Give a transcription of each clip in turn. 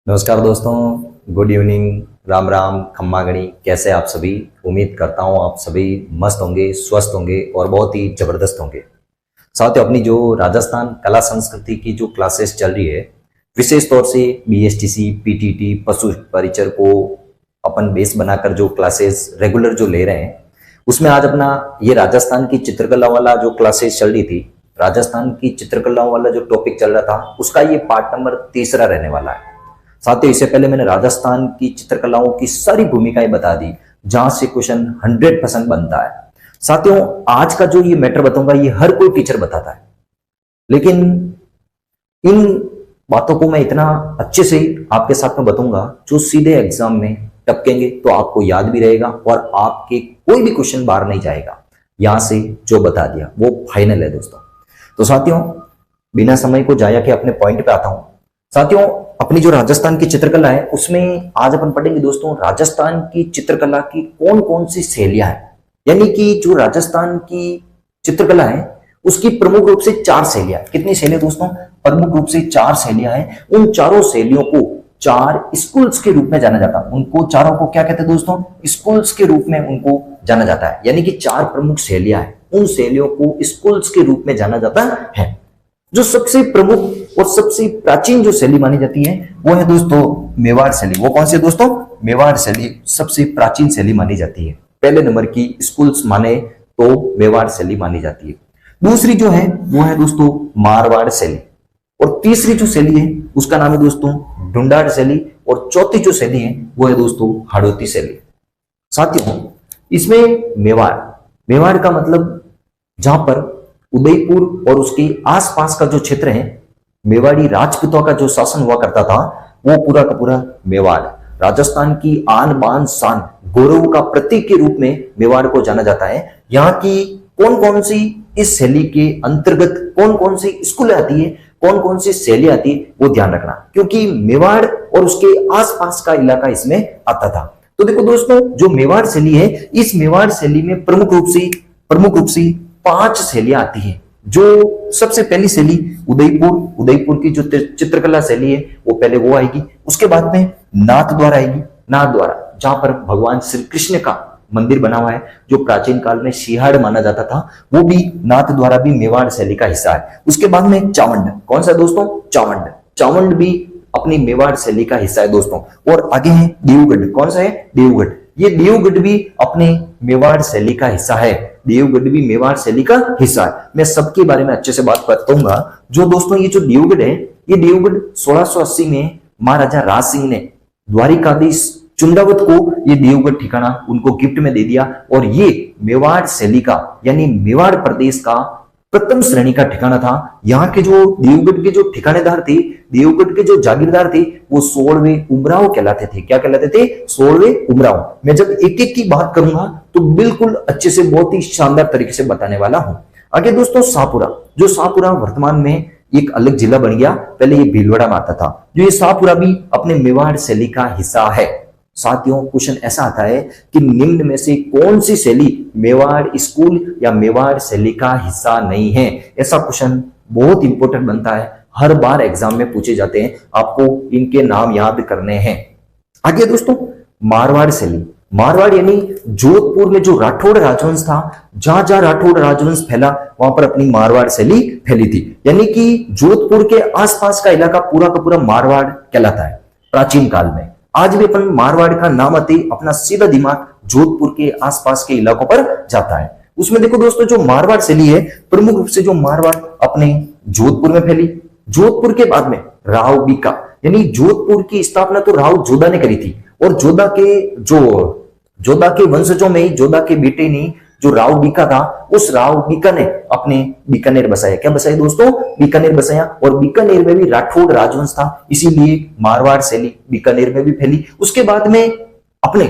नमस्कार दोस्तों, good evening, Ram Ram, खम्मा गणी। कैसे आप सभी? उम्मीद करता हूँ आप सभी मस्त होंगे, स्वस्थ होंगे और बहुत ही जबरदस्त होंगे। साथियों, अपनी जो राजस्थान कला संस्कृति की जो क्लासेस चल रही है, विशेष तौर से बीएसटीसी, पीटीटी, पशु परिचर को अपन बेस बनाकर जो क्लासेस रेगुलर जो ले रहे हैं, उसमें आज अपना ये राजस्थान की चित्रकला वाला जो क्लासेस चल रही थी, राजस्थान की चित्रकला वाला जो टॉपिक चल रहा था, उसका ये पार्ट नंबर 3 रहने वाला है। साथियों, इससे पहले मैंने राजस्थान की चित्रकलाओं की सारी भूमिकाएं बता दी जहां से क्वेश्चन 100% बनता है। साथियों, आज का जो ये मैटर बताऊंगा ये हर कोई टीचर बताता है, लेकिन इन बातों को मैं इतना अच्छे से आपके साथ में बताऊंगा जो सीधे एग्जाम में टपकेंगे तो आपको याद भी रहेगा और आपके कोई भी क्वेश्चन बाहर नहीं जाएगा। यहां से जो बता दिया वो फाइनल है दोस्तों। तो साथियों, बिना समय को जाया के अपने पॉइंट पे आता हूं। साथियों, अपनी जो राजस्थान की चित्रकला है उसमें आज अपन पढ़ेंगे दोस्तों राजस्थान की चित्रकला की कौन कौन सी शैलियां हैं। यानी कि जो राजस्थान की चित्रकला है उसकी प्रमुख रूप से 4 शैलियां। कितनी शैलियां दोस्तों? प्रमुख रूप से 4 शैलियां हैं। उन चारों शैलियों को 4 स्कूल्स के रूप में जाना जाता है। उनको चारों को क्या कहते हैं दोस्तों? स्कूल्स के रूप में उनको जाना जाता है। यानी कि 4 प्रमुख शैलियां हैं, उन शैलियों को स्कूल्स के रूप में जाना जाता है। जो सबसे प्रमुख और सबसे प्राचीन जो शैली मानी जाती है वो है दोस्तों मेवाड़ शैली। वो कौन सी है दोस्तों? मेवाड़ शैली सबसे प्राचीन शैली मानी जाती है। पहले नंबर की स्कूल्स माने तो मेवाड़ शैली मानी जाती है। दूसरी जो है वो है दोस्तों मारवाड़ शैली, और तीसरी जो शैली है उसका नाम है दोस्तों ढूंढाड़ शैली, और चौथी जो शैली है वो है दोस्तों हाड़ौती शैली। साथियों, इसमें मेवाड़ मेवाड़ का मतलब जहां पर उदयपुर और उसके आसपास का जो क्षेत्र है, मेवाड़ी राजपूतों का जो शासन हुआ करता था, वो पूरा का पूरा मेवाड़। राजस्थान की आन बान शान गौरव का प्रतीक के रूप में मेवाड़ को जाना जाता है। यहाँ की कौन कौन सी इस शैली के अंतर्गत कौन कौन सी स्कूल आती है, कौन कौन सी शैली आती है, वो ध्यान रखना, क्योंकि मेवाड़ और उसके आसपास का इलाका इसमें आता था। तो देखो दोस्तों, जो मेवाड़ शैली है, इस मेवाड़ शैली में प्रमुख रूप से 5 शैलियां आती है। जो सबसे पहली शैली उदयपुर की जो चित्रकला शैली है वो पहले वो आएगी। उसके बाद में नाथ द्वारा आएगी। नाथ द्वारा जहां पर भगवान श्री कृष्ण का मंदिर बना हुआ है, जो प्राचीन काल में सिंहाड़ माना जाता था, वो भी नाथ द्वारा भी मेवाड़ शैली का हिस्सा है। उसके बाद में चावंड। कौन सा दोस्तों? चावंड भी अपनी मेवाड़ शैली का हिस्सा है दोस्तों। और आगे है देवगढ़। कौन सा है? देवगढ़। ये देवगढ़ भी अपने मेवाड़ शैली का हिस्सा है। देवगढ़ भी मेवाड़ शैली का हिस्सा है। मैं सबके बारे में अच्छे से बात बताऊंगा। जो दोस्तों ये जो देवगढ़ है, ये देवगढ़ 1680 में महाराजा राज सिंह ने द्वारिकाधीश चुंडावत को ये देवगढ़ ठिकाना उनको गिफ्ट में दे दिया, और ये मेवाड़ शैली का यानी मेवाड़ प्रदेश का प्रथम श्रेणी का ठिकाना था। यहाँ के जो देवगढ़ के जो ठिकानेदार थे, देवगढ़ के जो जागीरदार थे, वो 16वें उमराव कहलाते थे। क्या कहलाते थे? 16वें उमराव। मैं जब एक एक की बात करूंगा तो बिल्कुल अच्छे से, बहुत ही शानदार तरीके से बताने वाला हूं। आगे दोस्तों शाहपुरा। जो शाहपुरा वर्तमान में एक अलग जिला बन गया, पहले ये भीलवाड़ा में आता था। जो ये शाहपुरा भी अपने मेवाड़ शैली का हिस्सा है। साथियों, क्वेश्चन ऐसा आता है कि निम्न में से कौन सी शैली मेवाड़ स्कूल या मेवाड़ शैली का हिस्सा नहीं है? ऐसा क्वेश्चन बहुत इंपॉर्टेंट बनता है, हर बार एग्जाम में पूछे जाते हैं। आपको इनके नाम याद करने हैं। आगे दोस्तों मारवाड़ शैली। मारवाड़ यानी जोधपुर में जो राठौड़ राजवंश था, जहां जहां राठौड़ राजवंश फैला वहां पर अपनी मारवाड़ शैली फैली थी। यानी कि जोधपुर के आसपास का इलाका पूरा का पूरा मारवाड़ कहलाता है प्राचीन काल में। आज भी अपन मारवाड़ का नाम आते ही अपना सीधा दिमाग जोधपुर के आसपास के इलाकों पर जाता है। उसमें देखो दोस्तों, जो मारवाड़ शैली है, प्रमुख रूप से जो मारवाड़ अपने जोधपुर में फैली। जोधपुर के बाद में राव बीका, यानी जोधपुर की स्थापना तो राव जोधा ने करी थी, और जोधा के वंशजों में ही, जोधा के बेटे ने जो राव बीका था, उस राव बीका ने अपने बीकानेर बसाया। क्या बसाया दोस्तों? बीकानेर बसाया। और बीकानेर में भी राठौड़ राजवंश था, इसीलिए मारवाड़ शैली बीकानेर में भी फैली। उसके बाद में अपने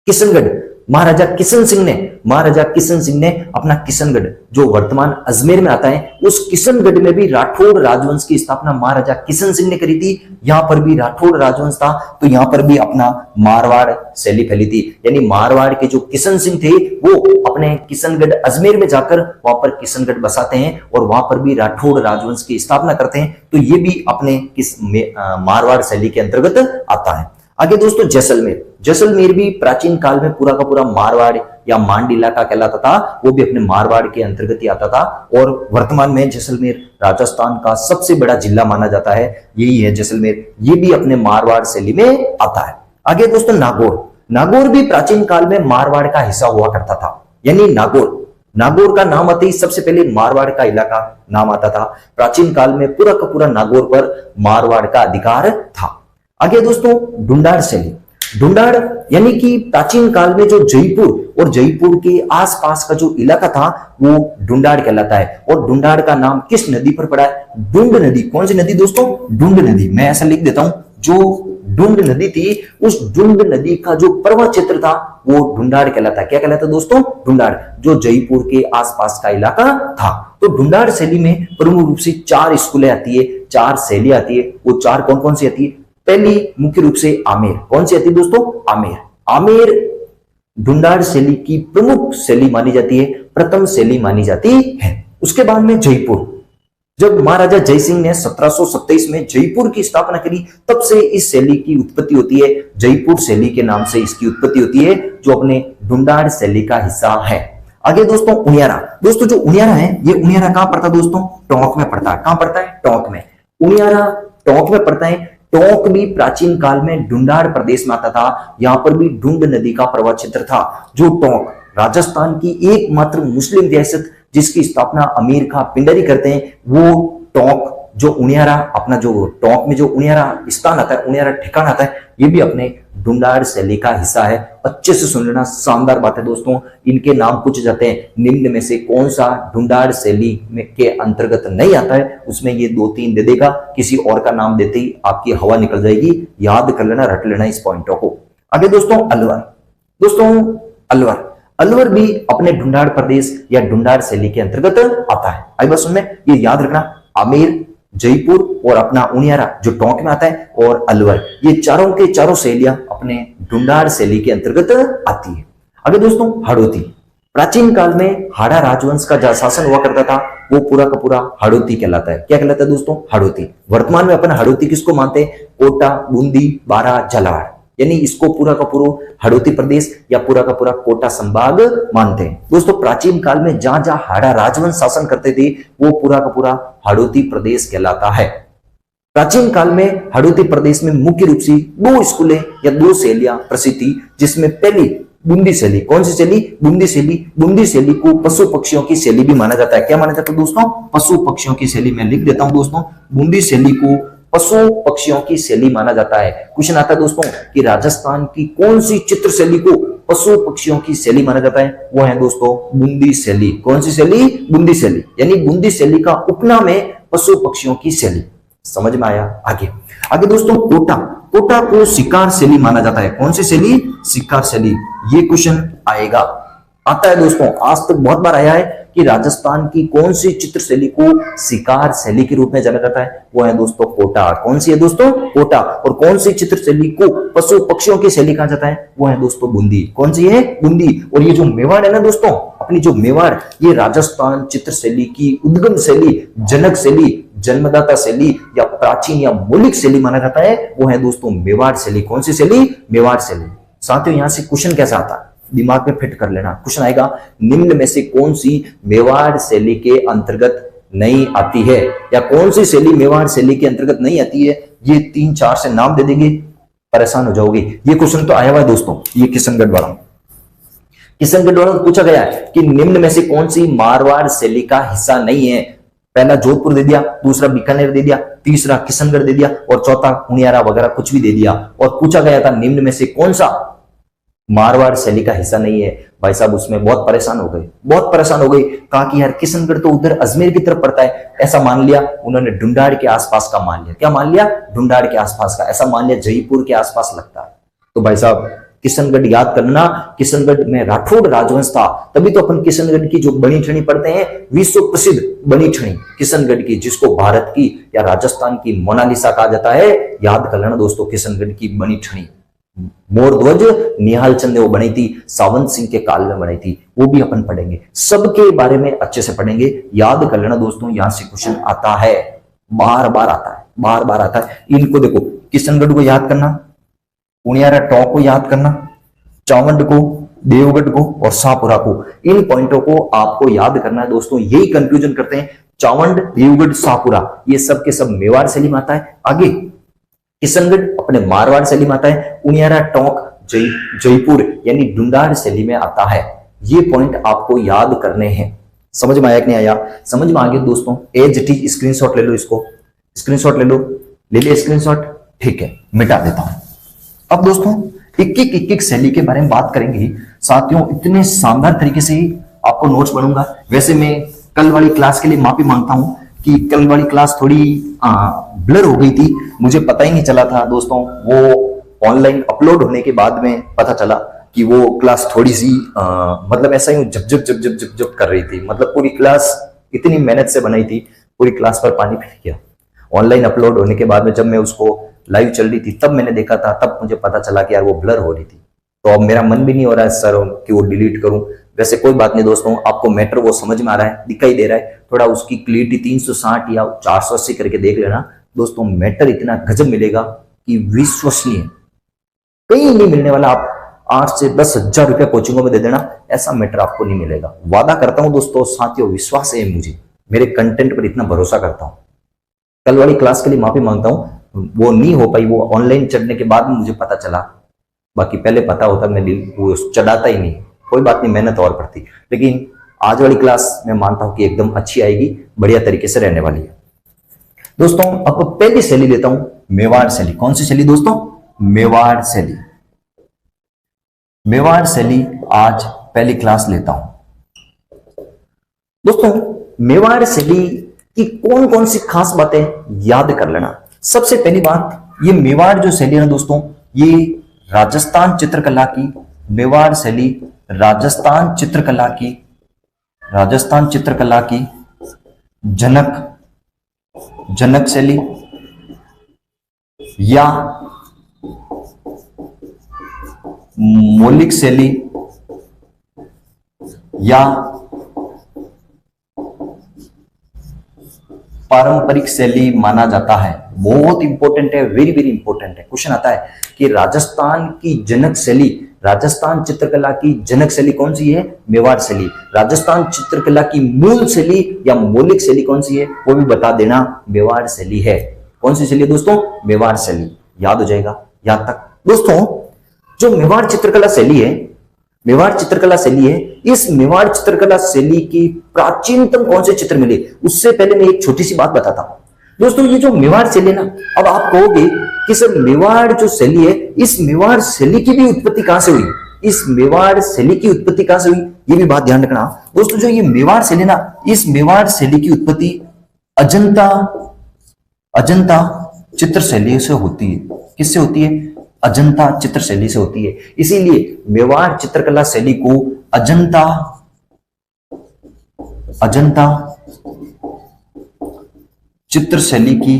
किशनगढ़ महाराजा किशन सिंह ने अपना किशनगढ़ जो वर्तमान अजमेर में आता है, उस किशनगढ़ में भी राठौड़ राजवंश की स्थापना महाराजा किशन सिंह ने करी थी। यहां पर भी राठौड़ राजवंश था, तो यहां पर भी अपना मारवाड़ शैली फैली थी। यानी मारवाड़ के जो किशन सिंह थे वो अपने किशनगढ़ अजमेर में जाकर वहां पर किशनगढ़ बसाते हैं और वहां पर भी राठौड़ राजवंश की स्थापना करते हैं। तो ये भी अपने मारवाड़ शैली के अंतर्गत आता है। आगे दोस्तों जैसलमेर भी प्राचीन काल में पूरा का पूरा मारवाड़ या मांड इलाका कहलाता था, वो भी अपने मारवाड़ के अंतर्गत ही आता था। और वर्तमान में जैसलमेर राजस्थान का सबसे बड़ा जिला माना जाता है, यही है जैसलमेर। ये भी अपने मारवाड़ शैली में आता है। आगे दोस्तों नागौर भी प्राचीन काल में मारवाड़ का हिस्सा हुआ करता था। यानी नागौर का नाम आते ही सबसे पहले मारवाड़ का इलाका नाम आता था। प्राचीन काल में पूरा का पूरा नागौर पर मारवाड़ का अधिकार था। आगे दोस्तों ढूंढाड़ यानी कि प्राचीन काल में जो जयपुर और जयपुर के आसपास का जो इलाका था वो ढूंढाड़ कहलाता है। और ढूंढाड़ का नाम किस नदी पर पड़ा है? डुंड नदी। कौन सी नदी दोस्तों? डुंड नदी। मैं ऐसा लिख देता हूं, जो डुंड नदी थी, उस डुंड नदी का जो पर्वत क्षेत्र था वो ढूंढाड़ कहलाता है। क्या कहलाता है दोस्तों? ढूंढाड़, जो जयपुर के आसपास का इलाका था। तो ढूंढाड़ शैली में प्रमुख रूप से 4 स्कूलें आती है, 4 शैली आती है। वो 4 कौन कौन सी आती है? पहली मुख्य रूप से आमेर। कौन सी आती है दोस्तों? आमेर ढूंढाड़ शैली की प्रमुख शैली मानी जाती है, प्रथम शैली मानी जाती है। उसके बाद में जयपुर। जब महाराजा जयसिंह ने 1727 में जयपुर की स्थापना करी, तब से इस शैली की उत्पत्ति होती है। जयपुर शैली के नाम से इसकी उत्पत्ति होती है, जो अपने ढूंढाड़ शैली का हिस्सा है। आगे दोस्तों उनियारा। दोस्तों जो उनियारा है, ये उनियारा कहां पड़ता है दोस्तों? टोंक में पड़ता है। कहां पड़ता है? टोंक में। उनियारा टोंक में पड़ता है। टोंक भी प्राचीन काल में ढूंढाड़ प्रदेश में आता था। यहां पर भी ढूंढ नदी का प्रवाह क्षेत्र था। जो टोंक राजस्थान की एकमात्र मुस्लिम रियासत जिसकी स्थापना अमीर खां पिंडरी करते हैं, वो टोंक जो उनियारा, अपना जो टोंक में जो उनियारा स्थान आता है, उनियारा ठिकाना आता है, ये भी अपने ढूंढाड़ शैली का हिस्सा है। अच्छे से सुन लेना, शानदार बात है दोस्तों। इनके नाम पूछे जाते हैं, निम्न में से कौन सा ढूंढाड़ शैली में के अंतर्गत नहीं आता है, उसमें ये 2-3 दे देगा। किसी और का नाम देते ही आपकी हवा निकल जाएगी। याद कर लेना, रट लेना इस पॉइंटों को। आगे दोस्तों अलवर भी अपने ढूंढाड़ प्रदेश या ढूंढाड़ शैली के अंतर्गत आता है। आई बात सुन में, ये याद रखना, आमेर, जयपुर और अपना उनियारा जो टोंक में आता है, और अलवर, ये चारों के चारों शैलियां अपने ढूंढाड़ शैली के अंतर्गत आती है। आगे दोस्तों हाड़ौती। प्राचीन काल में हाड़ा राजवंश का जहां शासन हुआ करता था, वो पूरा का पूरा हाड़ौती कहलाता है। क्या कहलाता है दोस्तों? हाड़ौती। वर्तमान में अपन हाड़ौती किसको मानते हैं? कोटा, बूंदी, बारा, झालावाड़, यानी इसको पूरा का पूरा हाड़ौती प्रदेश या पूरा का पूरा कोटा संभाग मानते हैं। दोस्तों प्राचीन काल में जहां जहां हाड़ा राजवंश शासन करते थे, वो पूरा का पूरा हाड़ौती प्रदेश कहलाता है। प्राचीन काल में हाड़ौती प्रदेश में मुख्य रूप से 2 स्कूलें या 2 शैलियां प्रसिद्ध थी, जिसमें पहली बूंदी शैली। कौन सी शैली? बूंदी शैली। बूंदी शैली को पशु पक्षियों की शैली भी माना जाता है। क्या माना जाता है दोस्तों? पशु पक्षियों की शैली। मैं लिख देता हूं दोस्तों, बूंदी शैली को पशु पक्षियों की शैली माना जाता है। क्वेश्चन आता है दोस्तों कि राजस्थान की कौन सी चित्र शैली को पशु पक्षियों की शैली माना जाता है? वो है दोस्तों बूंदी शैली। कौन सी शैली? बूंदी शैली। यानी बूंदी शैली का उपनाम है पशु पक्षियों की शैली। समझ में आया? आगे दोस्तों कोटा को शिकार शैली माना जाता है। कौन सी शैली? शिकार शैली। ये क्वेश्चन आता है दोस्तों, आज तक बहुत बार आया है कि राजस्थान की कौन सी चित्र शैली को शिकार शैली के रूप में जाना जाता है? वो है दोस्तों कोटा। कौन सी है दोस्तों? कोटा। और कौन सी चित्र शैली को पशु पक्षियों की शैली कहा जाता है? वो है दोस्तों बूंदी। कौन सी है? बूंदी। और ये जो मेवाड़ है ना दोस्तों, अपनी जो मेवाड़, ये राजस्थान चित्र शैली की उद्गम शैली, जनक शैली, जन्मदाता शैली या प्राचीन या मौलिक शैली माना जाता है। वो है दोस्तों मेवाड़ शैली। कौन सी शैली? मेवाड़ शैली। साथियों यहां से क्वेश्चन कैसा आता है, दिमाग में फिट कर लेना। क्वेश्चन आएगा, निम्न में से कौन सी मेवाड़ शैली के अंतर्गत नहीं आती है, या कौन सी शैली मेवाड़ शैली के अंतर्गत नहीं आती है? ये 3-4 से नाम दे देंगे, परेशान हो जाओगे। ये क्वेश्चन तो आया हुआ है दोस्तों, ये किशनगढ़ वाला पूछा गया है कि निम्न में से कौन सी मारवाड़ शैली का हिस्सा नहीं है। पहला जोधपुर दे दिया, दूसरा बीकानेर दे दिया, तीसरा किशनगढ़ दे दिया, और चौथा उनियारा वगैरह कुछ भी दे दिया। और पूछा गया था निम्न में से कौन सा मारवाड़ शैली का हिस्सा नहीं है। भाई साहब उसमें बहुत परेशान हो गए। कहा कि यार किशनगढ़ तो उधर अजमेर की तरफ पड़ता है, ऐसा मान लिया उन्होंने। ढूंढाड़ के आसपास का मान लिया। क्या मान लिया? ढूंढाड़ के आसपास का। ऐसा मान लिया जयपुर के आसपास लगता है। तो भाई साहब किशनगढ़ याद करना, किशनगढ़ में राठौड़ राजवंश था, तभी तो अपन किशनगढ़ की जो बनी ठनी पढ़ते हैं, विश्व प्रसिद्ध बनी ठनी किशनगढ़ की, जिसको भारत की या राजस्थान की मोनालिसा कहा जाता है। याद कर लेना दोस्तों, किशनगढ़ की बनी ठनी मोर ध्वज निहाल चंद ने वो बनाई थी, सावंत सिंह के काल में बनाई थी, वो भी अपन पढ़ेंगे, सबके बारे में अच्छे से पढ़ेंगे। याद कर लेना दोस्तों, यहां से क्वेश्चन आता है, बार बार आता है, बार बार आता है। इनको देखो, किशनगढ़ को याद करना, उनियारा टोंक को याद करना, चावंड को, देवगढ़ को और शाहपुरा को, इन पॉइंटों को आपको याद करना है दोस्तों। यही कंफ्यूजन करते हैं, चावंड, देवगढ़, शाहपुरा, ये सब के सब मेवाड़ शैली में आता है। आगे किशनगढ़ अपने मारवाड़ शैली में आता है, उनियारा टोंक जयपुर यानी ढूंढाड़ शैली में आता है। ये पॉइंट आपको याद करने हैं। समझ में आया कि नहीं आया? समझ में आ गया दोस्तों? एज इट इज, स्क्रीनशॉट ले लो, इसको स्क्रीनशॉट ले लो, ले लिया स्क्रीनशॉट? ठीक है, मिटा देता हूं। अब दोस्तों एक एक शैली के बारे में बात करेंगे साथियों, इतने शानदार तरीके से आपको नोट्स बनूंगा। वैसे मैं कल वाली क्लास के लिए माफी मांगता हूं कि कल वाली क्लास थोड़ी ब्लर हो गई थी, मुझे पता ही नहीं चला था दोस्तों। वो ऑनलाइन अपलोड होने के बाद में पता चला कि वो क्लास थोड़ी सी मतलब ऐसा ही झप कर रही थी। मतलब पूरी क्लास इतनी मेहनत से बनाई थी, पूरी क्लास पर पानी फिर गया। ऑनलाइन अपलोड होने के बाद में जब मैं उसको लाइव चल रही थी तब मैंने देखा था, तब मुझे पता चला कि यार वो ब्लर हो रही थी। तो अब मेरा मन भी नहीं हो रहा है सर कि वो डिलीट करूं। वैसे कोई बात नहीं दोस्तों, आपको मैटर वो समझ में आ रहा है, दिखाई दे रहा है, थोड़ा उसकी क्लियरिटी 360 या 480 करके देख लेना दोस्तों। मैटर इतना गजब मिलेगा कि विश्वसनीय, कहीं नहीं मिलने वाला। आप 8 से 10 हजार रुपया कोचिंगों में दे देना, ऐसा मैटर आपको नहीं मिलेगा। वादा करता हूं दोस्तों, साथियों विश्वास है मुझे, मेरे कंटेंट पर इतना भरोसा करता हूं। कल वाली क्लास के लिए माफी मांगता हूं, वो नहीं हो पाई, वो ऑनलाइन चढ़ने के बाद में मुझे पता चला। बाकी पहले पता होता मैं वो चढ़ाता ही नहीं। कोई बात नहीं, मेहनत और पड़ती। लेकिन आज वाली क्लास मैं मानता हूं कि एकदम अच्छी आएगी, बढ़िया तरीके से रहने वाली है दोस्तों। अब पहली शैली लेता हूं, मेवाड़ शैली। कौन सी शैली दोस्तों? मेवाड़ शैली। मेवाड़ शैली आज पहली क्लास लेता हूं दोस्तों। मेवाड़ शैली की कौन कौन सी खास बातें याद कर लेना। सबसे पहली बात, ये मेवाड़ जो शैली है ना दोस्तों, ये राजस्थान चित्रकला की, मेवाड़ शैली राजस्थान चित्रकला की जनक शैली या मौलिक शैली या पारंपरिक शैली माना जाता है। बहुत इंपॉर्टेंट है, वेरी वेरी इंपॉर्टेंट है। क्वेश्चन आता है कि राजस्थान की जनक शैली, राजस्थान चित्रकला की जनक शैली कौन सी है? मेवाड़ शैली। राजस्थान चित्रकला की मूल शैली या मौलिक शैली कौन सी है? वो भी बता देना, मेवाड़ शैली है। कौन सी शैली है दोस्तों? मेवाड़ शैली। याद हो जाएगा यहां तक दोस्तों। जो मेवाड़ चित्रकला शैली है, मेवाड़ चित्रकला शैली है, इस मेवाड़ चित्रकला शैली की प्राचीनतम कौन से चित्र मिले, उससे पहले मैं एक छोटी सी बात बताता हूं दोस्तों। ये जो मेवाड़ शैली ना, अब आप कहोगे कि सर मेवाड़ जो शैली है, इस मेवाड़ शैली की भी उत्पत्ति कहां से हुई? इस मेवाड़ शैली की उत्पत्ति कहां से हुई, ये भी बात ध्यान रखना दोस्तों। जो ये मेवाड़ शैली ना, इस मेवाड़ शैली की उत्पत्ति अजंता चित्र शैली से होती है। किससे होती है? अजंता चित्र शैली से होती है। इसीलिए मेवाड़ चित्रकला शैली को अजंता चित्र शैली की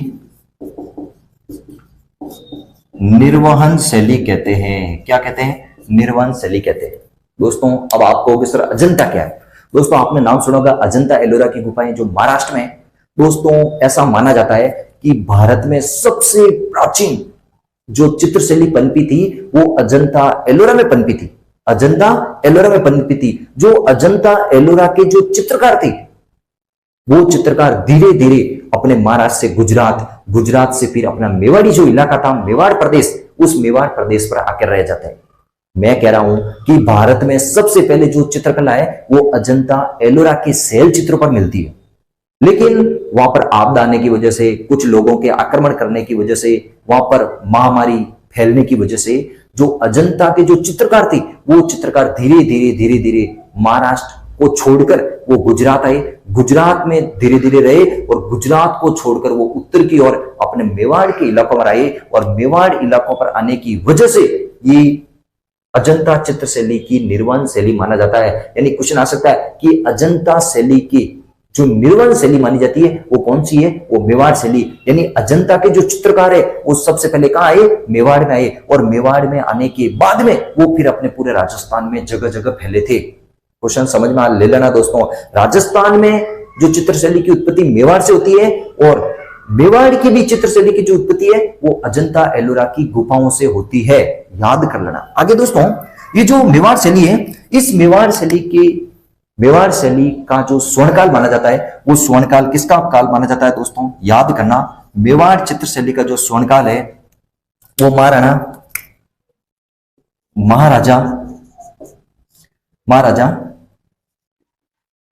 निर्वहन शैली कहते हैं। क्या कहते हैं? निर्वहन शैली कहते हैं दोस्तों। अब आप कहोगे सर अजंता क्या है? दोस्तों आपने नाम सुना होगा, अजंता एलोरा की गुफाएं जो महाराष्ट्र में है दोस्तों। ऐसा माना जाता है कि भारत में सबसे प्राचीन जो चित्र शैली पनपी थी वो अजंता एलोरा में पनपी थी। अजंता एलोरा में पनपी थी। जो अजंता एलोरा के जो चित्रकार थे, वो चित्रकार धीरे धीरे अपने महाराष्ट्र से गुजरात से फिर अपना मेवाड़ी जो इलाका था, मेवाड़ प्रदेश, उस मेवाड़ प्रदेश पर आकर रह जाते हैं। मैं कह रहा हूं कि भारत में सबसे पहले जो चित्रकला है वो अजंता एलोरा के शैल चित्रों पर मिलती है। लेकिन वहां पर आपदा आने की वजह से, कुछ लोगों के आक्रमण करने की वजह से, वहां पर महामारी फैलने की वजह से जो अजंता के जो चित्रकार थे, वो चित्रकार धीरे धीरे महाराष्ट्र को छोड़कर वो गुजरात आए। गुजरात में धीरे धीरे रहे और गुजरात को छोड़कर वो उत्तर की ओर अपने मेवाड़ के इलाकों पर आए। और मेवाड़ इलाकों पर आने की वजह से ये अजंता चित्र शैली की निर्वाण शैली माना जाता है। यानी क्वेश्चन आ सकता है कि अजंता शैली की जो निर्वाण शैली मानी जाती है वो कौन सी है? वो मेवाड़ शैली। यानी अजंता के जो चित्रकार है वो सबसे पहले कहाँ आए? मेवाड़ में आए, और मेवाड़ में आने के बाद में वो फिर अपने पूरे राजस्थान में जगह जगह फैले थे। क्वेश्चन समझ में ले लेना दोस्तों। राजस्थान में जो चित्र शैली की उत्पत्ति मेवाड़ से होती है, और मेवाड़ की भी चित्र शैली की जो उत्पत्ति है वो अजंता एलोरा की गुफाओं से होती है। याद कर लेना। आगे दोस्तों, ये जो मेवाड़ शैली है, इस मेवाड़ शैली का जो स्वर्णकाल माना जाता है वो स्वर्णकाल किसका काल माना जाता है दोस्तों? याद करना। मेवाड़ चित्र शैली का जो स्वर्णकाल है वो महाराजा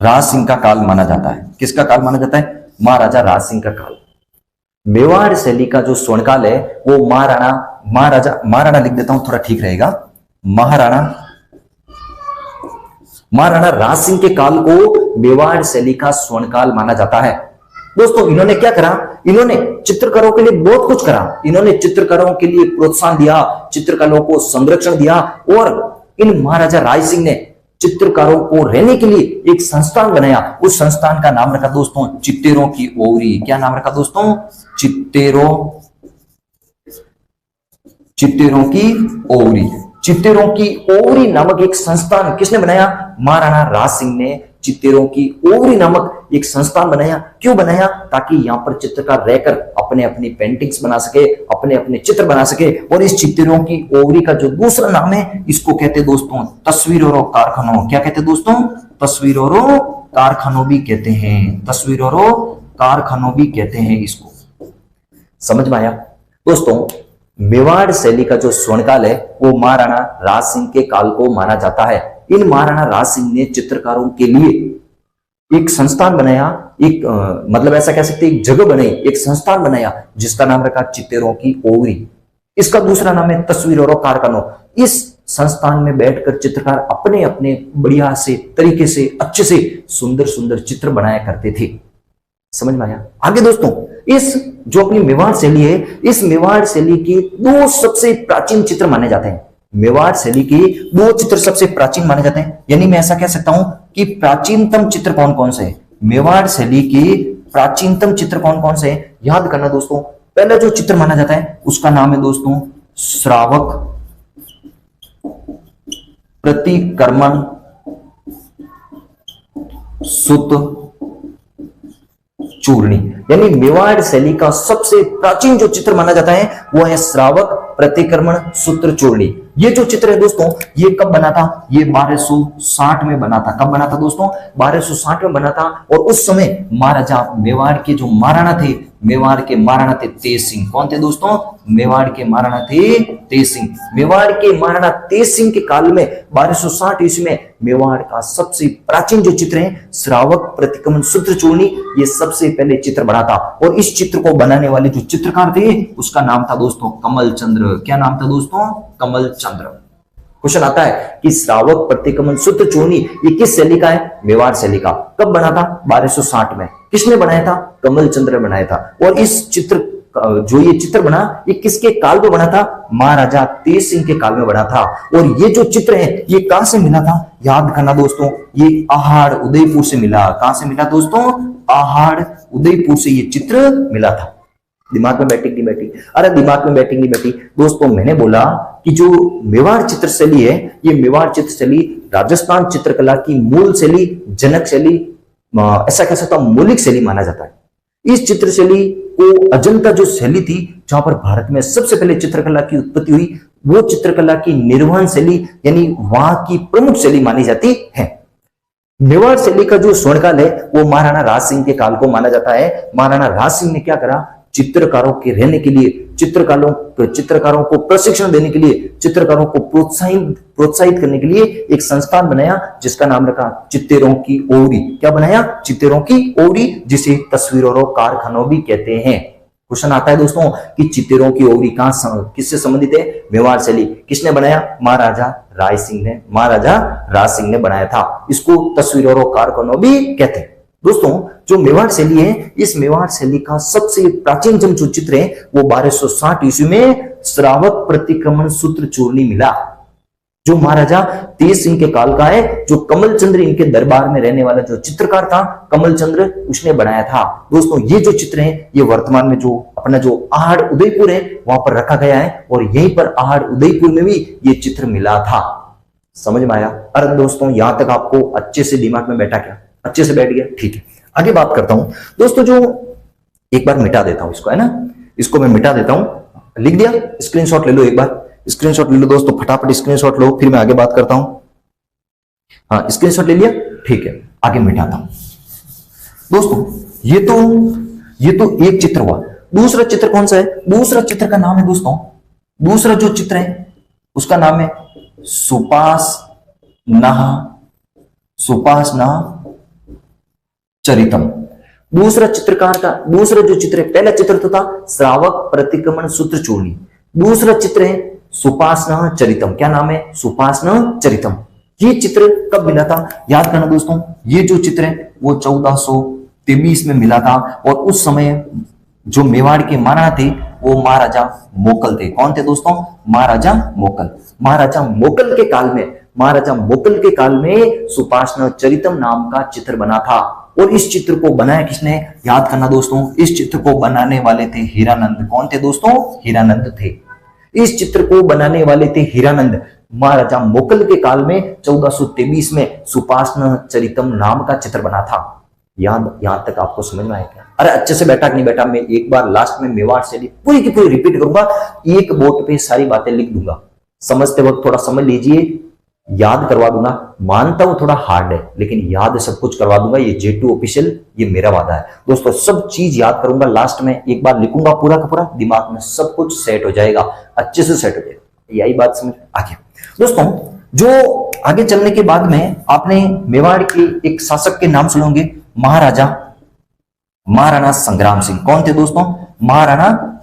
राज सिंह का काल माना जाता है। किसका काल माना जाता है? महाराजा राज सिंह का काल। मेवाड़ शैली का जो स्वर्णकाल है वो महाराणा लिख देता हूं, थोड़ा ठीक रहेगा। महाराणा राज सिंह के काल को मेवाड़ शैली का स्वर्णकाल माना जाता है। दोस्तों, इन्होंने क्या करा? इन्होंने चित्रकारों के लिए बहुत कुछ करा। इन्होंने चित्रकारों के लिए प्रोत्साहन दिया, चित्रकारों को संरक्षण दिया, और इन महाराजा राज सिंह ने चित्रकारों को रहने के लिए एक संस्थान बनाया। उस संस्थान का नाम रखा दोस्तों चित्तेरों की ओवरी। क्या नाम रखा दोस्तों? चित्तेरों की ओवरी। चित्तेरों की ओवरी नामक एक संस्थान किसने बनाया? महाराणा राज सिंह ने चित्तेरों की ओवरी नामक एक संस्थान बनाया। क्यों बनाया? ताकि यहाँ पर चित्रकार रहकर अपने अपनी पेंटिंग्स बना सके, अपने अपने चित्र बना सके। और इस चित्तेरों की ओवरी का जो दूसरा नाम है, इसको कहते दोस्तों तस्वीरों कारखानों। क्या कहते दोस्तों? तस्वीरों कारखानों भी कहते हैं। तस्वीरों कारखानों भी कहते हैं इसको। समझ में आया दोस्तों? मेवाड़ शैली का जो स्वर्णकाल है वो महाराणा राज सिंह के काल को माना जाता है। इन महाराणा राज सिंह ने चित्रकारों के लिए एक संस्थान बनाया, मतलब ऐसा कह सकते एक जगह बनाई, एक संस्थान बनाया जिसका नाम रखा चित्तेरों की ओवरी। इसका दूसरा नाम है तस्वीरों कारखानों। इस संस्थान में बैठकर चित्रकार अपने अपने बढ़िया से तरीके से अच्छे से सुंदर सुंदर चित्र बनाया करते थे। समझ में आया? आगे दोस्तों, इस जो अपनी मेवाड़ शैली है, इस मेवाड़ शैली के दो सबसे प्राचीन चित्र माने जाते हैं। मेवाड़ शैली के दो चित्र सबसे प्राचीन माने जाते हैं। यानी मैं ऐसा कह सकता हूं कि प्राचीनतम चित्र कौन कौन से हैं? मेवाड़ शैली के प्राचीनतम चित्र कौन कौन से हैं? याद करना दोस्तों। पहला जो चित्र माना जाता है उसका नाम है दोस्तों श्रावक प्रतिक्रमण सूत्र चूर्णी। यानी मेवाड़ शैली का सबसे प्राचीन जो चित्र माना जाता है वो है श्रावक प्रतिक्रमण सूत्र चूर्णी। ये जो चित्र है दोस्तों, ये कब बना था? ये 1260 में बना था। कब बना था दोस्तों? 1260 में बना था। और उस समय महाराजा मेवाड़ के जो महाराणा थे, मेवाड़ के महाराणा थे तेज सिंह। कौन थे दोस्तों? मेवाड़ के महाराणा थे तेज सिंह। मेवाड़ के महाराणा तेज सिंह के काल में 1260 ईस्वी में मेवाड़ का सबसे प्राचीन जो चित्र है श्रावक प्रतिक्रमण सूत्र चूर्णी, ये सबसे पहले चित्र बना था। और इस चित्र को बनाने वाले जो चित्रकार थे उसका नाम था दोस्तों कमल चंद्र। क्या नाम था दोस्तों? कमल चंद्र। क्वेश्चन आता है कि श्रावक प्रतिक्रमण सूत्र चूर्णी ये किस शैली का है? मेवाड़ शैली का। कब बना था? 1260 में। किसने बनाया था? कमल चंद्र ने बनाया था। और इस चित्र जो ये चित्र बना ये किसके काल में बना था? महाराजा तेज सिंह के काल में बना था। और ये जो चित्र है ये कहां से मिला था? याद करना दोस्तों, ये आहाड़ उदयपुर से मिला। कहां से मिला दोस्तों? आहाड़ उदयपुर से ये चित्र मिला था। दिमाग में बैठी नहीं बैठी? अरे दिमाग में बैठी नहीं बैठी दोस्तों। मैंने बोला कि जो मेवाड़ चित्र शैली है, ये मेवाड़ चित्र शैली राजस्थान चित्रकला की मूल शैली, जनक शैली, ऐसा कह सकता हूं मौलिक शैली माना जाता है। इस चित्र शैली को अजंता जो शैली थी जहां पर भारत में सबसे पहले चित्रकला की उत्पत्ति हुई, वो चित्रकला की निर्वाण शैली यानी वहां की प्रमुख शैली मानी जाती है। मेवाड़ शैली का जो स्वर्णकाल है वो महाराणा राज सिंह के काल को माना जाता है। महाराणा राज सिंह ने क्या करा? चित्रकारों के रहने के लिए, चित्रकारों को प्रशिक्षण देने के लिए, चित्रकारों को प्रोत्साहित करने के लिए एक संस्थान बनाया जिसका नाम रखा चित्तेरों की ओवरी। क्या बनाया? चित्तेरों की ओवरी, जिसे तस्वीरों कारखानों भी कहते हैं। क्वेश्चन आता है दोस्तों कि चित्तेरों की ओवरी किससे संबंधित है? मेवाड़ शैली। किसने बनाया? महाराजा राज सिंह ने बनाया था। इसको तस्वीरों कारखानों भी कहते हैं। दोस्तों, जो मेवाड़ शैली है, इस मेवाड़ शैली का सबसे प्राचीन जो चित्र है वो 1260 ईस्वी में श्रावक प्रतिक्रमण सूत्र चूर्णी मिला। जो महाराजा तेज सिंह के काल का है, जो कमल चंद्र इनके दरबार में रहने वाला जो चित्रकार था कमल चंद्र, उसने बनाया था। दोस्तों ये जो चित्र है ये वर्तमान में जो अपना जो आहड़ उदयपुर है वहां पर रखा गया है और यहीं पर आहड़ उदयपुर में भी ये चित्र मिला था। समझ में आया? अरे दोस्तों यहां तक आपको अच्छे से दिमाग में बैठा क्या? अच्छे से बैठ गया? ठीक है, आगे बात करता हूं दोस्तों। जो एक बार मिटा देता हूं इसको, है ना, इसको मैं मिटा देता हूं। लिख दिया? स्क्रीनशॉट ले लो, एक बार स्क्रीनशॉट ले लो दोस्तों, फटाफट स्क्रीनशॉट लो, फिर मैं आगे बात करता हूं। हाँ, स्क्रीनशॉट ले लिया? ठीक है, आगे मिटाता हूं दोस्तों। ये तो एक चित्र हुआ। दूसरा चित्र कौन सा है? दूसरा चित्र का नाम है दोस्तों, दूसरा जो चित्र है उसका नाम है सुपासना चरितम। दूसरा चित्रकार का दूसरा जो चित्र है, पहला चित्र तो था श्रावक प्रतिक्रमण सूत्र चूर्णी, दूसरा चित्र है सुपासना चरितम। क्या नाम है? सुपासना चरितम। ये चित्र कब मिला था? याद करना दोस्तों, ये जो चित्र है वो 1423 में मिला था और उस समय जो मेवाड़ के महाराणा थे वो महाराजा मोकल थे। कौन थे दोस्तों? महाराजा मोकल। महाराजा मोकल के काल में सुपासना चरितम नाम का चित्र बना था और इस चित्र को बनाया किसने? याद करना दोस्तों, इस चित्र को बनाने वाले थे हीरानंद। कौन थे दोस्तों? हीरानंद थे। इस चित्र को बनाने वाले थे हीरानंद। महाराजा मोकल के काल में 1423 में सुपासना चरितम नाम का चित्र बना था। यहां तक आपको समझ में आया क्या? अरे अच्छे से बैठा कि नहीं बैठा? मैं एक बार लास्ट में मेवाड़ शैली पूरी की पूरी रिपीट करूंगा, एक बोर्ड पे सारी बातें लिख दूंगा। समझते वक्त थोड़ा समझ लीजिए, याद करवा दूंगा। मानता हूं थोड़ा हार्ड है लेकिन याद सब कुछ करवा दूंगा। ये J2 ऑफिशियल, ये मेरा वादा है दोस्तों। सब चीज याद करूंगा, लास्ट में एक बार लिखूंगा, पूरा का पूरा दिमाग में सब कुछ सेट हो जाएगा, अच्छे से सेट हो जाएगा। यही बात समझ आगे दोस्तों। जो आगे चलने के बाद में आपने मेवाड़ के एक शासक के नाम सुनोगे, महाराणा संग्राम सिंह। कौन थे दोस्तों? महाराणा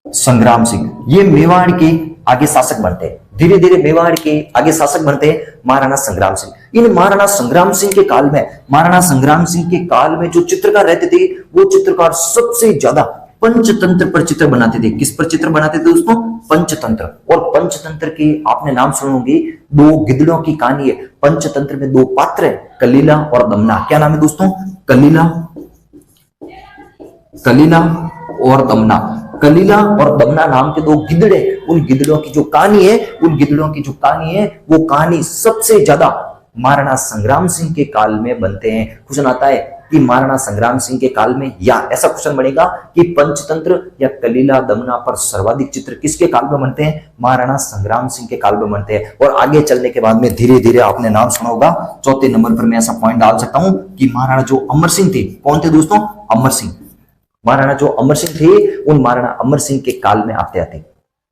संग्राम सिंह। ये मेवाड़ के आगे शासक बनते हैं, धीरे धीरे मेवाड़ के आगे शासक बनते हैं महाराणा संग्राम सिंह। इन महाराणा संग्राम सिंह के काल में जो चित्रकार रहते थे वो चित्रकार सबसे ज्यादा पंचतंत्र पर चित्र बनाते थे। किस पर चित्र बनाते थे दोस्तों? पंचतंत्र। और पंचतंत्र के आपने नाम सुनोगे, दो गिद्धड़ों की कहानी है। पंचतंत्र में दो पात्र है, कलीला और दमना। क्या नाम है दोस्तों? कलीला और दमना नाम के दो गिद्धड़ है। उन गिद्धड़ों की जो कहानी है वो कहानी सबसे ज्यादा महाराणा संग्राम सिंह के काल में बनते हैं। क्वेश्चन आता है कि महाराणा संग्राम सिंह के काल में, या ऐसा क्वेश्चन बनेगा कि पंचतंत्र या कलीला दमना पर सर्वाधिक चित्र किसके काल में बनते हैं? महाराणा संग्राम सिंह के काल में बनते हैं। और आगे चलने के बाद में धीरे धीरे आपने नाम सुना होगा, चौथे नंबर पर मैं ऐसा पॉइंट डाल सकता हूं कि महाराणा जो अमर सिंह थे। कौन थे दोस्तों? अमर सिंह। महाराणा जो अमर सिंह थे उन महाराणा अमर सिंह के काल में आते आते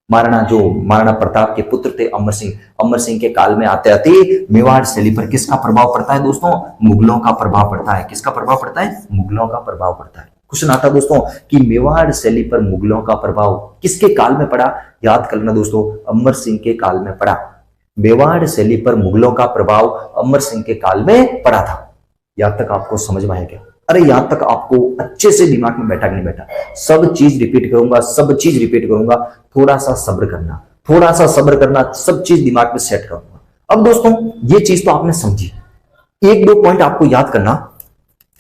महाराणा प्रताप के पुत्र थे अमर सिंह के काल में आते आते मेवाड़ शैली पर किसका प्रभाव पड़ता है दोस्तों? मुगलों का प्रभाव पड़ता है। किसका प्रभाव पड़ता है? मुगलों का प्रभाव पड़ता है। क्वेश्चन आता है दोस्तों कि मेवाड़ शैली पर मुगलों का प्रभाव किसके काल में पड़ा? याद करना दोस्तों, अमर सिंह के काल में पड़ा। मेवाड़ शैली पर मुगलों का प्रभाव अमर सिंह के काल में पड़ा था। यहां तक आपको समझ में आया क्या? अरे यहां तक आपको अच्छे से दिमाग में बैठा कि नहीं बैठा? सब चीज रिपीट करूंगा, थोड़ा सा सब्र करना, सब चीज दिमाग में सेट करूंगा। अब दोस्तों ये चीज तो आपने समझी, एक दो पॉइंट आपको याद करना।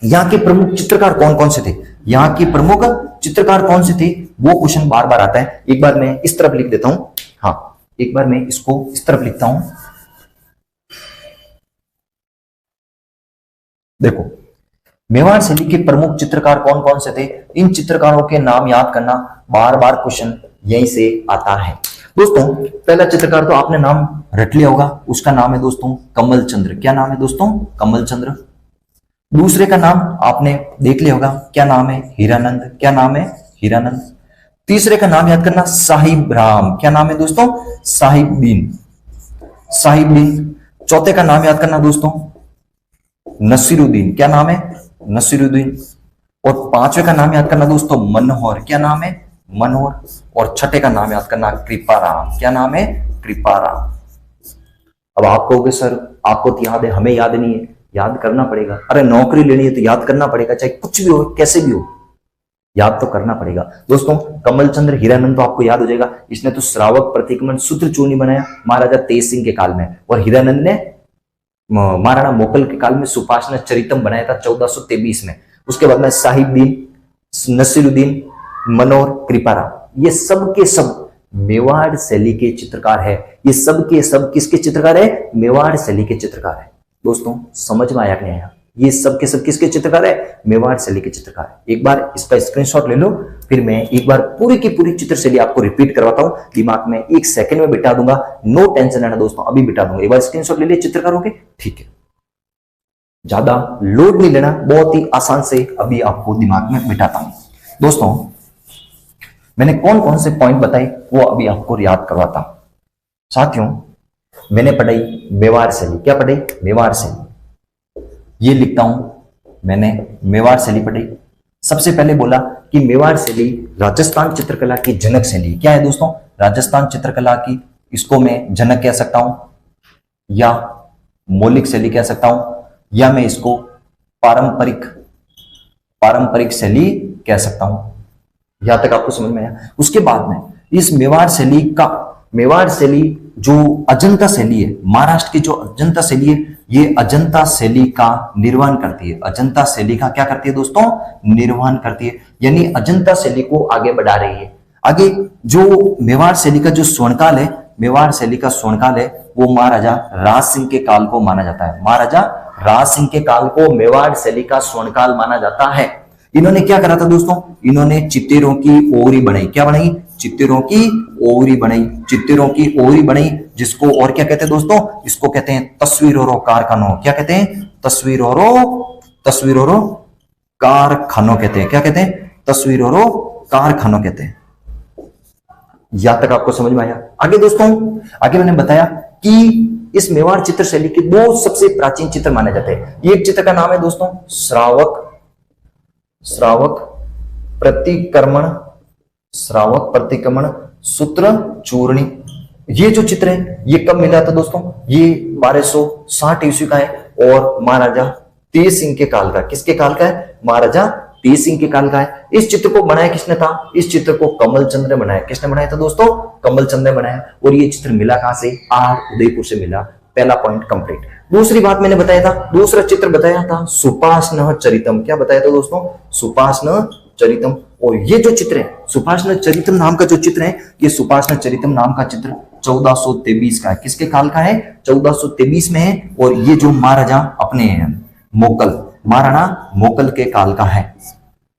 यहाँ के प्रमुख चित्रकार कौन कौन से थे? वो क्वेश्चन बार बार आता है। एक बार मैं इस तरफ लिख देता हूं, हाँ एक बार मैं इसको इस तरफ लिखता हूं। देखो, मेवाड़ शैली के प्रमुख चित्रकार कौन कौन से थे? इन चित्रकारों के नाम याद करना, बार बार क्वेश्चन यहीं से आता है। दोस्तों पहला चित्रकार तो आपने नाम रट लिया होगा, उसका नाम है दोस्तों कमल चंद्र। क्या नाम है दोस्तों? कमल चंद्र। दूसरे का नाम आपने देख लिया होगा, क्या नाम है? हीरानंद। क्या नाम है? हीरानंद। तीसरे का नाम याद करना, साहिब राम। क्या नाम है दोस्तों? साहिबदीन। चौथे का नाम याद करना दोस्तों, नसीरुद्दीन। क्या नाम है? नसीरुद्दीन। और पांचवे का नाम याद करना दोस्तों, मनोहर। क्या नाम है? मनोहर। और छठे का नाम याद करना, कृपाराम। क्या नाम है? कृपाराम। अब आप कहोगे सर आपको तो याद है, हमें याद नहीं है। याद करना पड़ेगा। अरे नौकरी लेनी है तो याद करना पड़ेगा, चाहे कुछ भी हो, कैसे भी हो। याद तो करना पड़ेगा दोस्तों। कमलचंद्र हीरानंद तो आपको याद हो जाएगा, इसने तो श्रावक प्रतिक्रमण सूत्र चूर्ण बनाया महाराजा तेज सिंह के काल में, और हीरानंद ने महाराणा मोकल के काल में सुपाषना चरितम बनाया था 1423 में। उसके बाद में साहिबदीन, नसीरुद्दीन, मनोहर, कृपाराम, ये सब के सब मेवाड़ शैली के चित्रकार है। ये सब के सब किसके चित्रकार है? मेवाड़ शैली के चित्रकार है। दोस्तों समझ में आया कि नहीं आया? ये सब के सब किसके चित्रकार है? मेवाड़ शैली के चित्रकार है। एक बार इसका स्क्रीनशॉट ले लो, फिर मैं एक बार पूरी की पूरी चित्र शैली आपको रिपीट करवाता हूं, दिमाग में 1 सेकंड में बिठा दूंगा, नो टेंशन लेना दोस्तों, अभी बिठा दूंगा। एक बार स्क्रीनशॉट ले लिए चित्रकारों के, ठीक है, ज्यादा लोड नहीं लेना, बहुत ही आसान से अभी आपको दिमाग में बिठाता हूं। दोस्तों मैंने कौन कौन से पॉइंट बताए वो अभी आपको याद करवाता हूं। साथियों मैंने पढ़ाई मेवाड़ शैली, क्या पढ़ाई? मेवाड़ शैली। ये लिखता हूं मैंने मेवाड़ शैली पढ़ी। सबसे पहले बोला कि मेवाड़ शैली राजस्थान चित्रकला की जनक शैली। क्या है दोस्तों? राजस्थान चित्रकला की, इसको मैं जनक कह सकता हूं, या मौलिक शैली कह सकता हूं, या मैं इसको पारंपरिक शैली कह सकता हूं। यहां तक आपको समझ में आया? उसके बाद में इस मेवाड़ शैली जो अजंता शैली है, महाराष्ट्र की जो अजंता शैली है, ये अजंता शैली का निर्वहन करती है। अजंता शैली का क्या करती है दोस्तों? निर्वहन करती है, यानी अजंता शैली को आगे बढ़ा रही है। आगे जो मेवाड़ शैली का जो स्वर्णकाल है, मेवाड़ शैली का स्वर्णकाल है, वो महाराजा राज सिंह के काल को माना जाता है। महाराजा राज सिंह के काल को मेवाड़ शैली का स्वर्णकाल माना जाता है। इन्होंने क्या करा था दोस्तों? इन्होंने चित्तेरों की ओवरी बनाई। क्या बनाई? चित्तेरों की ओवरी बनाई। चित्तेरों की ओवरी बनाई, जिसको और क्या कहते हैं दोस्तों? इसको कहते हैं तस्वीरों कारखानों। क्या कहते हैं? तस्वीरों कारखानों कहते हैं। क्या कहते हैं? तस्वीरों कारखानों कहते हैं। यहां तक आपको समझ में आया? आगे दोस्तों, आगे मैंने बताया कि इस मेवाड़ चित्र शैली के 2 सबसे प्राचीन चित्र माने जाते हैं। एक चित्र का नाम है दोस्तों श्रावक प्रतिक्रमण सूत्र चूर्णी। ये जो चित्र है ये कब मिला था दोस्तों? ये 1260 ईस्वी का है, और महाराजा तेज सिंह के काल का। किसके काल का है? महाराजा तेज सिंह के काल का है। इस चित्र को बनाया किसने था? इस चित्र को कमलचंद्र ने बनाया। किसने बनाया था दोस्तों? कमलचंद्र ने बनाया। और ये चित्र मिला कहां से? उदयपुर से मिला। पहला पॉइंट कंप्लीट। दूसरी बात मैंने बताया था, दूसरा चित्र बताया था सुपाषना चरितम। क्या बताया था दोस्तों? सुपाषना चरितम। और ये जो चित्र है सुपाषना चरितम नाम का जो चित्र है, ये सुपाषना चरितम नाम का चित्र 1423 का है। किसके काल का है? 1423 में है। और ये जो महाराजा अपने महाराणा मोकल के काल का है।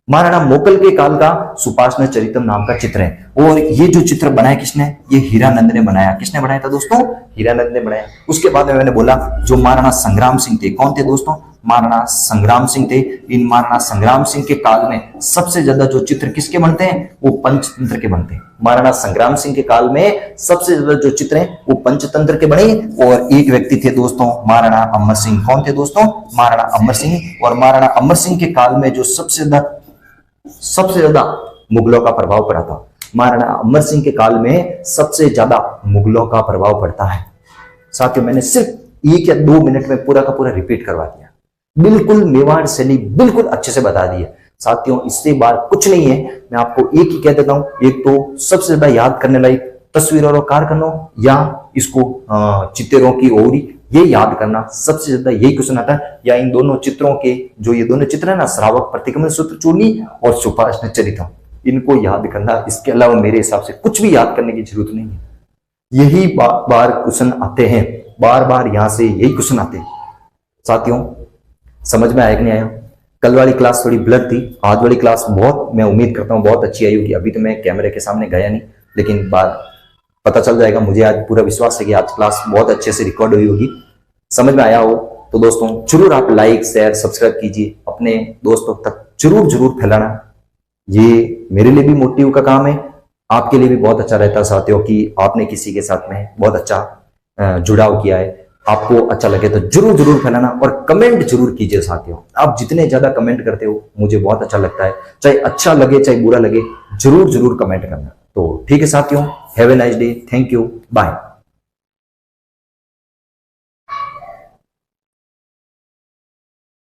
महाराणा मोकल के काल का सुपाषना चरितम नाम का चित्र है। और ये जो चित्र बनाया किसने? ये हीरानंद ने बनाया। किसने बनाया था दोस्तों? हीरानंद ने बनाया। उसके बाद में मैंने बोला जो महाराणा संग्राम सिंह थे, कौन थे दोस्तों? महाराणा संग्राम सिंह थे। इन महाराणा संग्राम सिंह के काल में सबसे ज्यादा जो चित्र किसके बनते हैं? वो पंचतंत्र के बनते हैं। महाराणा संग्राम सिंह के काल में सबसे ज्यादा जो चित्र हैं वो पंचतंत्र के बने। और एक व्यक्ति थे दोस्तों महाराणा अमर सिंह। कौन थे दोस्तों? महाराणा अमर सिंह। और महाराणा अमर सिंह के काल में जो सबसे ज्यादा मुगलों का प्रभाव पड़ा था। महाराणा अमर सिंह के काल में सबसे ज्यादा मुगलों का प्रभाव पड़ता है। साथियों मैंने सिर्फ 1 या 2 मिनट में पूरा का पूरा रिपीट करवा दिया, बिल्कुल मेवाड़ शैली बिल्कुल अच्छे से बता दी है। साथियों इससे बार कुछ नहीं है, मैं आपको एक ही कह देता हूं, एक तो सबसे ज्यादा याद करने लायक तस्वीरों कारखानों या इसको चित्रों की ओवरी, ये याद करना सबसे ज्यादा यही क्वेश्चन आता है। या इन दोनों चित्रों के जो ये दोनों चित्र है ना, श्रावक प्रतिक्रमण सूत्र चूर्णी और सुपाषना चरितम, इनको याद करना। इसके अलावा मेरे हिसाब से कुछ भी याद करने की जरूरत नहीं है। यही बार क्वेश्चन आते हैं, बार बार यहां से यही क्वेश्चन आते हैं। साथियों समझ में आया कि नहीं आया? कल वाली क्लास थोड़ी ब्लर थी, आज वाली क्लास बहुत, मैं उम्मीद करता हूँ बहुत अच्छी आई होगी। अभी तो मैं कैमरे के सामने गया नहीं, लेकिन बाद पता चल जाएगा। मुझे आज पूरा विश्वास है कि आज क्लास बहुत अच्छे से रिकॉर्ड हुई होगी। समझ में आया हो तो दोस्तों जरूर आप लाइक शेयर सब्सक्राइब कीजिए, अपने दोस्तों तक जरूर फैलाना। ये मेरे लिए भी मोटिव का काम है, आपके लिए भी बहुत अच्छा रहता है साथियों कि आपने किसी के साथ में बहुत अच्छा जुड़ाव किया है। आपको अच्छा लगे तो जरूर फैलाना और कमेंट जरूर कीजिए साथियों। आप जितने ज्यादा कमेंट करते हो मुझे बहुत अच्छा लगता है, चाहे अच्छा लगे चाहे बुरा लगे, जरूर कमेंट करना। तो ठीक है साथियों, have a nice day, thank you, bye.